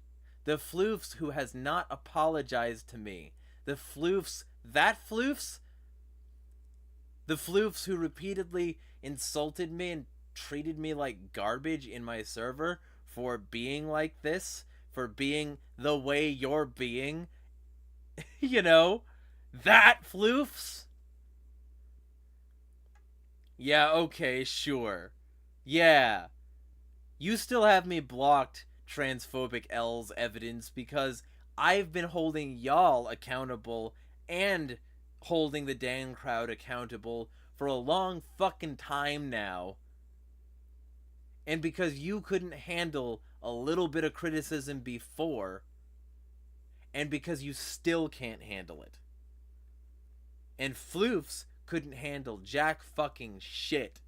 Speaker 1: The Floofs who has not apologized to me. The Floofs. That Floofs? The Floofs who repeatedly insulted me and treated me like garbage in my server for being like this, for being the way you're being. You know? That Floofs? Yeah, okay, sure. Yeah. You still have me blocked, transphobic Els evidence, because I've been holding y'all accountable and holding the Dan crowd accountable for a long fucking time now. And because you couldn't handle a little bit of criticism before, and because you still can't handle it. And Floofs couldn't handle jack fucking shit.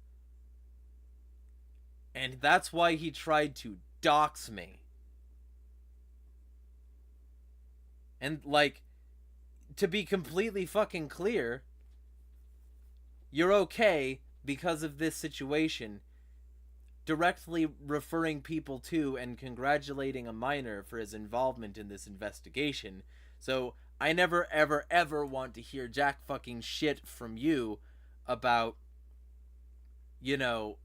Speaker 1: And that's why he tried to dox me. And, like, to be completely fucking clear, you're okay because of this situation directly referring people to and congratulating a minor for his involvement in this investigation. So I never ever ever want to hear jack fucking shit from you about, you know,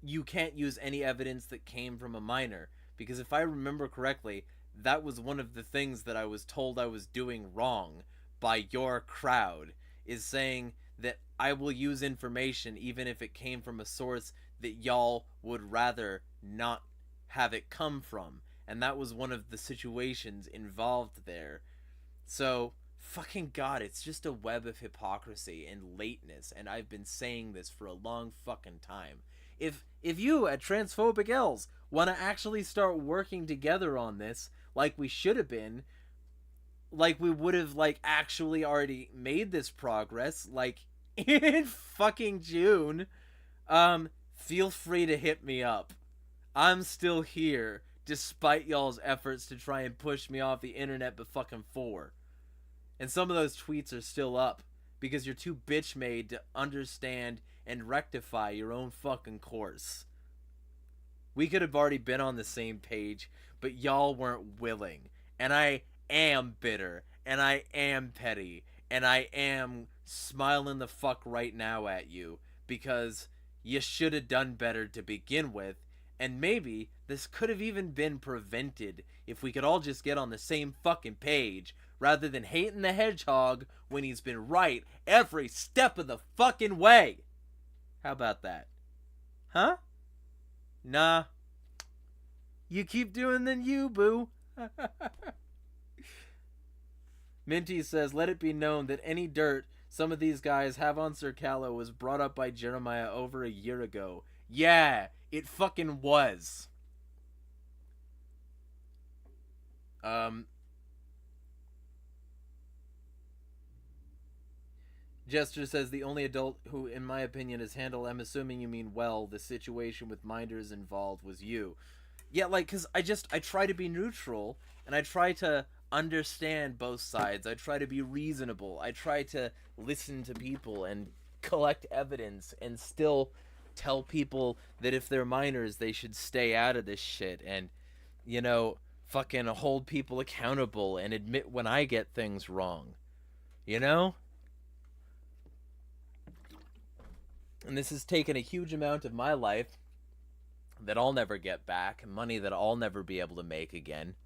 Speaker 1: you can't use any evidence that came from a minor. Because if I remember correctly, that was one of the things that I was told I was doing wrong by your crowd, is saying that I will use information even if it came from a source that y'all would rather not have it come from. And that was one of the situations involved there. So, fucking God, it's just a web of hypocrisy and lateness, and I've been saying this for a long fucking time. If you at Transphobic Els want to actually start working together on this, like we should have been, like we would have like actually already made this progress, like in fucking June, feel free to hit me up. I'm still here, despite y'all's efforts to try and push me off the internet but fucking for. And some of those tweets are still up, because you're too bitch-made to understand and rectify your own fucking course. We could have already been on the same page, but y'all weren't willing. And I am bitter, and I am petty, and I am smiling the fuck right now at you, because you should have done better to begin with, and maybe this could have even been prevented if we could all just get on the same fucking page, rather than hating the hedgehog when he's been right every step of the fucking way. How about that? Huh? Nah. You keep doing than you, boo. Minty says, let it be known that any dirt some of these guys have on Zerkalo was brought up by Jeremiah over a year ago. Yeah, it fucking was. Jester says the only adult who, in my opinion, has handled, I'm assuming you mean well, the situation with minders involved was you. Yeah, like, because I try to be neutral, and I try to understand both sides. I try to be reasonable. I try to listen to people and collect evidence and still tell people that if they're minors, they should stay out of this shit and, you know, fucking hold people accountable and admit when I get things wrong. You know? And this has taken a huge amount of my life that I'll never get back, money that I'll never be able to make again.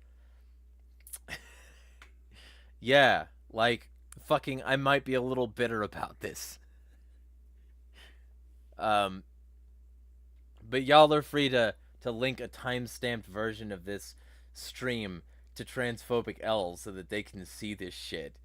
Speaker 2: Yeah, like fucking I might be a little bitter about this. Um but y'all are free to link a time-stamped version of this stream to transphobic L's so that they can see this shit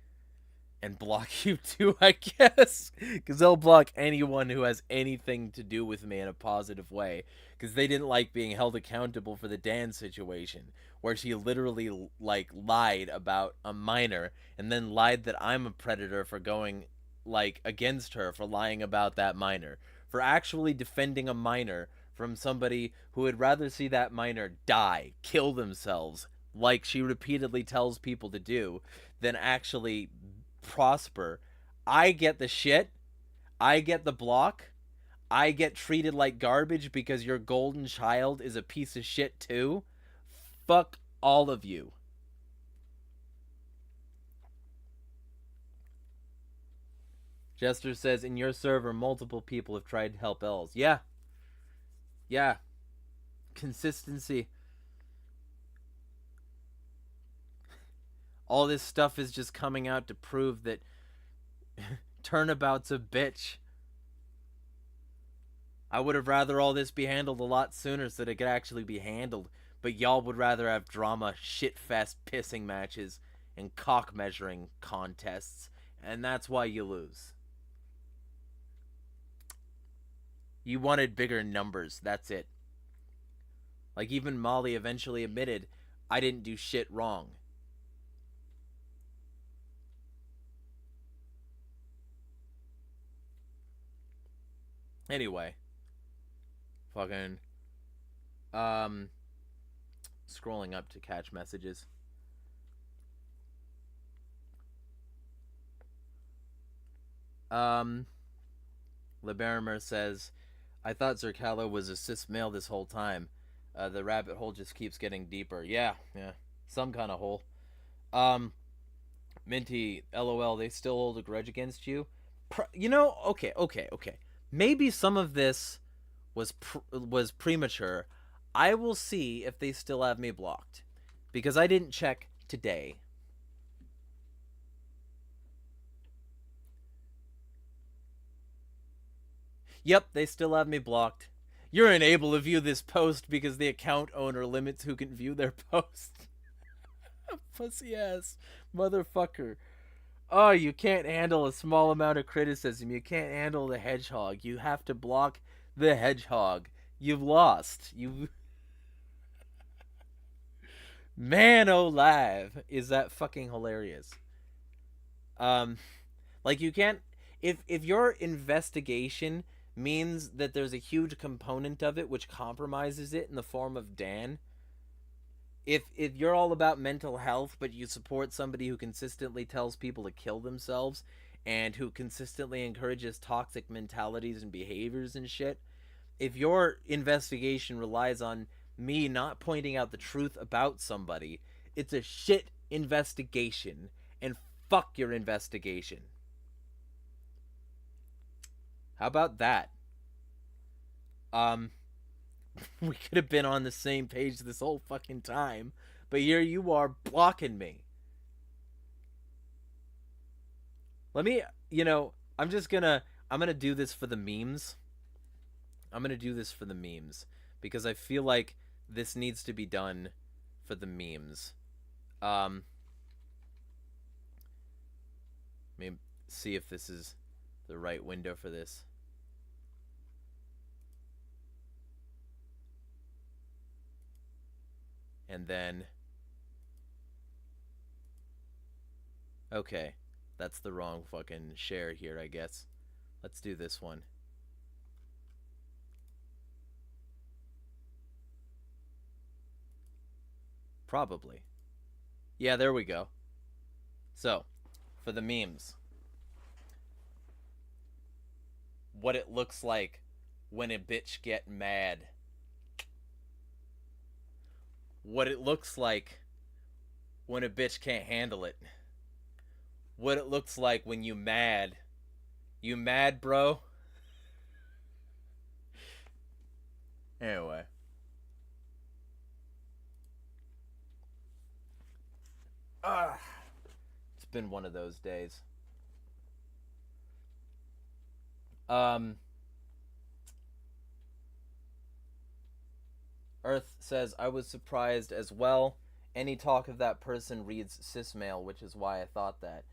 Speaker 2: and block you too, I guess, because they'll block anyone who has anything to do with me in a positive way, because they didn't like being held accountable for the Dan situation, where she literally like lied about a minor and then lied that I'm a predator for going like against her for lying about that minor, for actually defending a minor from somebody who would rather see that minor die, kill themselves, like she repeatedly tells people to do, than actually prosper. I get the shit. I get the block. I get treated like garbage because your golden child is a piece of shit too. Fuck all of you. Jester says, in your server, multiple people have tried to help L's. Yeah. Yeah. Consistency. All this stuff is just coming out to prove that Turnabout's a bitch. I would have rather all this be handled a lot sooner so that it could actually be handled. But y'all would rather have drama, shit-fest pissing matches, and cock measuring contests. And that's why you lose. You wanted bigger numbers, that's it. Like, even Molly eventually admitted, I didn't do shit wrong. Anyway. Fucking... Scrolling up to catch messages. LeBarimer says, I thought Zerkalo was a cis male this whole time. The rabbit hole just keeps getting deeper. Yeah. Some kind of hole. Minty, LOL, they still hold a grudge against you? Okay. Maybe some of this was premature. I will see if they still have me blocked. Because I didn't check today. Yep, they still have me blocked. You're unable to view this post because the account owner limits who can view their post. Pussy ass motherfucker. Oh, you can't handle a small amount of criticism. You can't handle the hedgehog. You have to block the hedgehog. You've lost. You Man alive, is that fucking hilarious. Like you can't if your investigation means that there's a huge component of it which compromises it in the form of Dan, if you're all about mental health but you support somebody who consistently tells people to kill themselves and who consistently encourages toxic mentalities and behaviors and shit, if your investigation relies on me not pointing out the truth about somebody, it's a shit investigation, and fuck your investigation. How about that? We could have been on the same page this whole fucking time, but here you are blocking me. Let me, I'm gonna do this for the memes. I'm gonna do this for the memes because I feel like this needs to be done for the memes. Maybe see if this is the right window for this. And then... Okay. That's the wrong fucking share here, I guess. Let's do this one. Probably. Yeah, there we go. So, for the memes. What it looks like when a bitch get mad. What it looks like when a bitch can't handle it. What it looks like when you mad. You mad, bro? Anyway. It's
Speaker 1: been one of those days. Earth says, I was surprised as well. Any talk of that person reads cismail, which is why I thought that.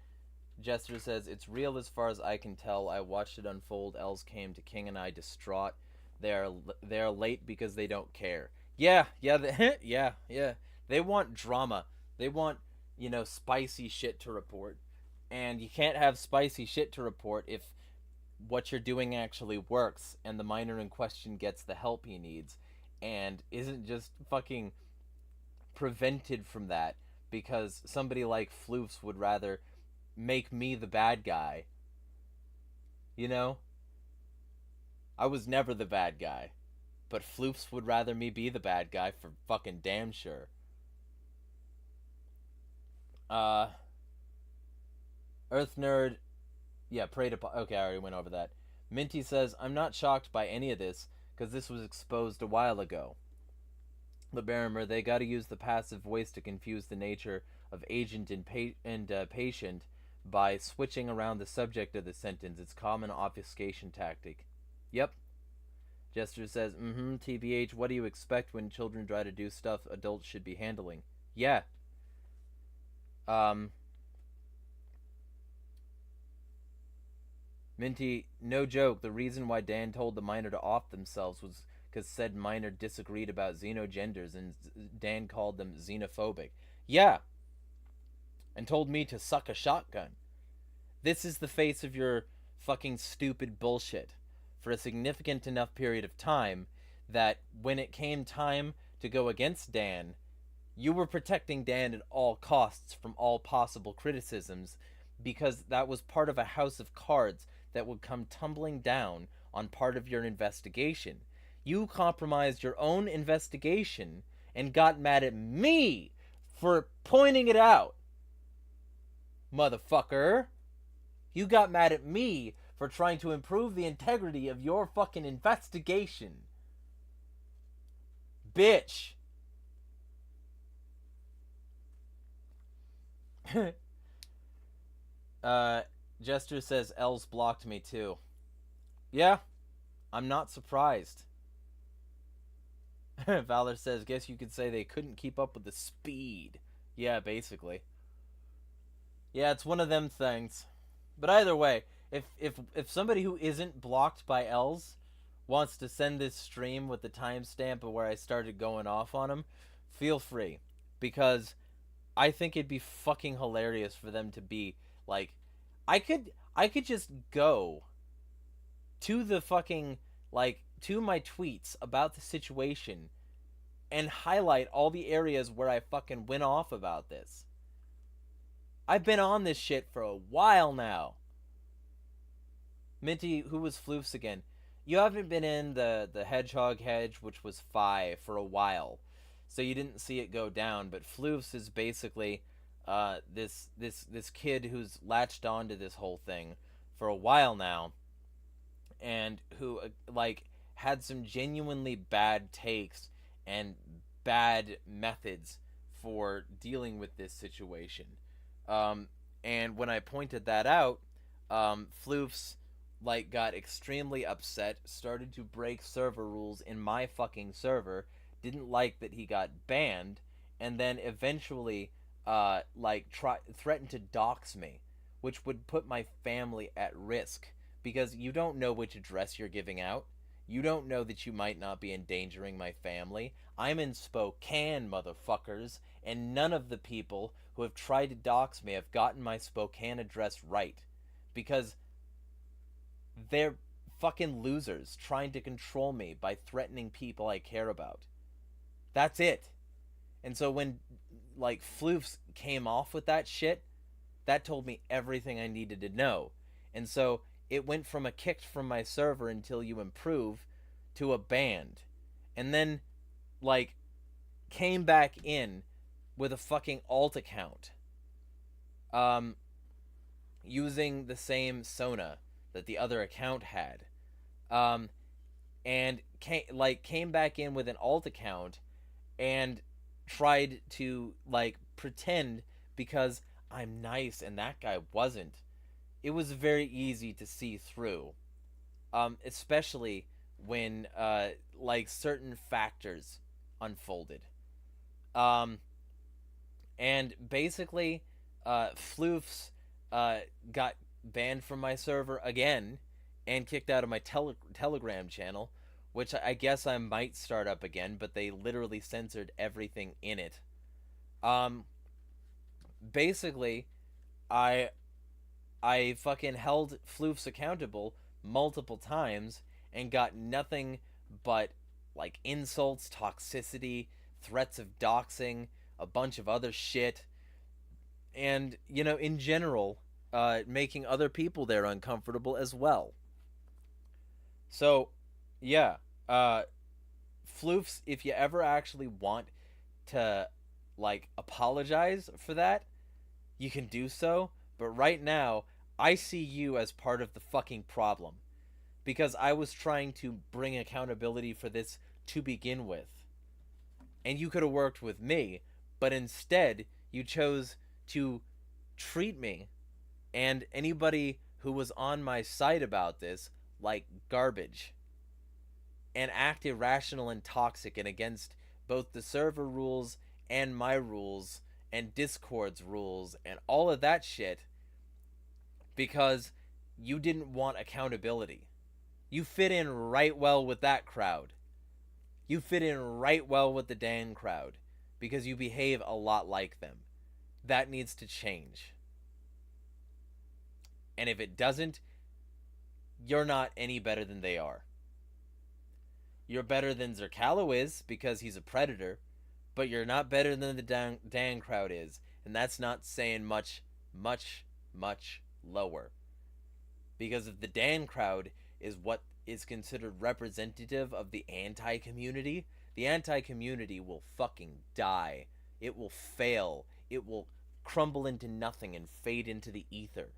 Speaker 1: Jester says, it's real as far as I can tell. I watched it unfold. Els came to King and I distraught. They are late because they don't care. Yeah, yeah. They want drama. They want, spicy shit to report. And you can't have spicy shit to report if what you're doing actually works and the miner in question gets the help he needs and isn't just fucking prevented from that because somebody like Floofs would rather make me the bad guy. I was never the bad guy, but Floofs would rather me be the bad guy for fucking damn sure. Earth Nerd, yeah, pray to... Okay, I already went over that. Minty says, I'm not shocked by any of this, because this was exposed a while ago. The Barimer, they gotta use the passive voice to confuse the nature of agent and patient by switching around the subject of the sentence. It's common obfuscation tactic. Yep. Jester says, TBH, what do you expect when children try to do stuff adults should be handling? Yeah. Minty, no joke, the reason why Dan told the miner to off themselves was because said miner disagreed about xenogenders and Dan called them xenophobic. Yeah. And told me to suck a shotgun. This is the face of your fucking stupid bullshit for a significant enough period of time that when it came time to go against Dan, you were protecting Dan at all costs from all possible criticisms because that was part of a house of cards that would come tumbling down on part of your investigation. You compromised your own investigation and got mad at me for pointing it out. Motherfucker. You got mad at me for trying to improve the integrity of your fucking investigation. Bitch. Jester says Els blocked me too. Yeah, I'm not surprised. Valor says, guess you could say they couldn't keep up with the speed. Yeah, basically. Yeah, it's one of them things. But either way, if somebody who isn't blocked by Els wants to send this stream with the timestamp of where I started going off on him, feel free. Because I think it'd be fucking hilarious for them to be like, I could just go to the fucking, like, to my tweets about the situation and highlight all the areas where I fucking went off about this. I've been on this shit for a while now. Minty, who was Floofs again? You haven't been in the Hedgehog Hedge, which was Phi, for a while. So you didn't see it go down, but Floofs is basically this kid who's latched onto this whole thing for a while now, and who like had some genuinely bad takes and bad methods for dealing with this situation. And when I pointed that out, Floofs like got extremely upset, started to break server rules in my fucking server, didn't like that he got banned, and then eventually threatened to dox me, which would put my family at risk, because you don't know which address you're giving out. You don't know that you might not be endangering my family. I'm in Spokane, motherfuckers, and none of the people who have tried to dox me have gotten my Spokane address right, because they're fucking losers trying to control me by threatening people I care about. That's it. And so when, like, Floofs came off with that shit, that told me everything I needed to know. And so it went from a kicked from my server until you improve to a banned. And then, like, came back in with a fucking alt account. Using the same Sona that the other account had. And came back in with an alt account and tried to, like, pretend, because
Speaker 2: I'm nice and that guy wasn't, it was very easy to see through. Especially when like certain factors unfolded. Um, and basically, Floofs got banned from my server again and kicked out of my Telegram channel, which I guess I might start up again, but they literally censored everything in it. Um, basically, I I fucking held Floofs accountable multiple times and got nothing but like insults, toxicity, threats of doxing, a bunch of other shit, and in general, making other people there uncomfortable as well. So, yeah, uh, Floofs, if you ever actually want to like apologize for that, you can do so. But right now, I see you as part of the fucking problem because I was trying to bring accountability for this to begin with. And you could have worked with me, but instead, you chose to treat me and anybody who was on my side about this like garbage and act irrational and toxic and against both the server rules and my rules and Discord's rules and all of that shit because you didn't want accountability. You fit in right well with that crowd. You fit in right well with the Dan crowd because you behave a lot like them. That needs to change. And if it doesn't, you're not any better than they are. You're better than Zerkalo is because he's a predator, but you're not better than the Dan crowd is. And that's not saying much, much, much lower. Because if the Dan crowd is what is considered representative of the anti-community, the anti-community will fucking die. It will fail. It will crumble into nothing and fade into the ether.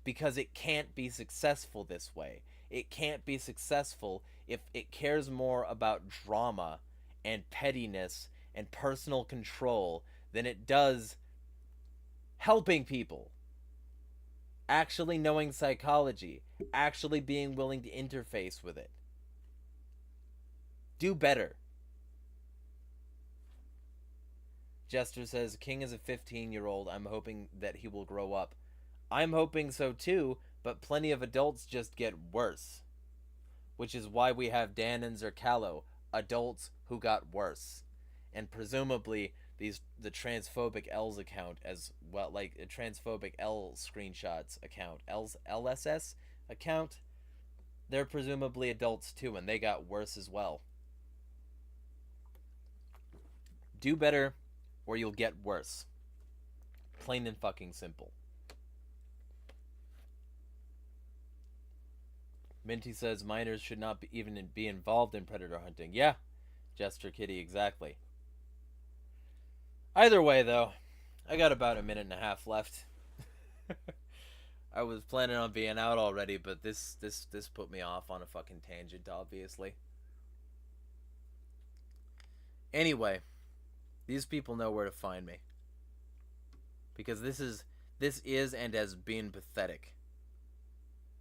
Speaker 2: Because it can't be successful this way. It can't be successful if it cares more about drama and pettiness and personal control than it does helping people. Actually knowing psychology. Actually being willing to interface with it. Do better. Jester says, King is a 15-year-old. I'm hoping that he will grow up. I'm hoping so too, but plenty of adults just get worse. Which is why we have Dan and Zerkalo, adults who got worse. And presumably the transphobic L's account as well, like a transphobic L screenshots account, LSS account, they're presumably adults too, and they got worse as well. Do better, or you'll get worse. Plain and fucking simple. Minty says minors should not even be involved in predator hunting. Yeah, Jester Kitty, exactly. Either way, though, I got about a minute and a half left. I was planning on being out already, but this put me off on a fucking tangent, obviously. Anyway, these people know where to find me. Because this is and has been pathetic.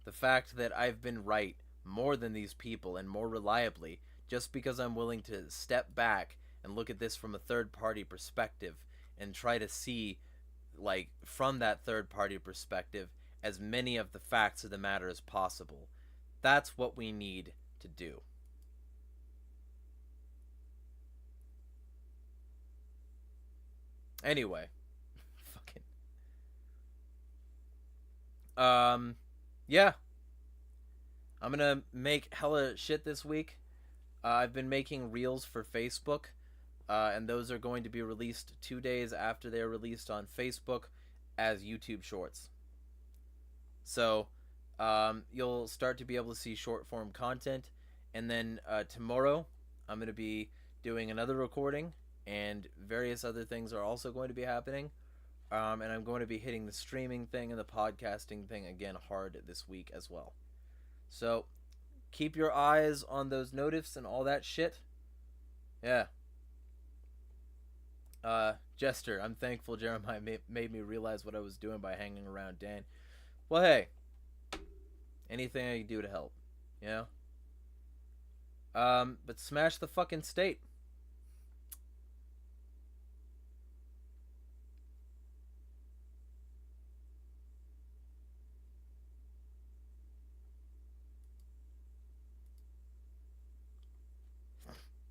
Speaker 2: The fact that I've been right more than these people and more reliably just because I'm willing to step back and look at this from a third-party perspective and try to see, like, from that third-party perspective as many of the facts of the matter as possible. That's what we need to do. Anyway. Fucking. Yeah. I'm gonna make hella shit this week. I've been making reels for Facebook, and those are going to be released 2 days after they're released on Facebook as YouTube Shorts. So, you'll start to be able to see short form content, and then tomorrow I'm going to be doing another recording, and various other things are also going to be happening. And I'm going to be hitting the streaming thing and the podcasting thing again hard this week as well. So, keep your eyes on those notifs and all that shit. Yeah.
Speaker 1: Jester, I'm thankful Jeremiah made me realize what I was doing by hanging around Dan. Well, hey, anything I can do to help, you know? But smash the fucking state.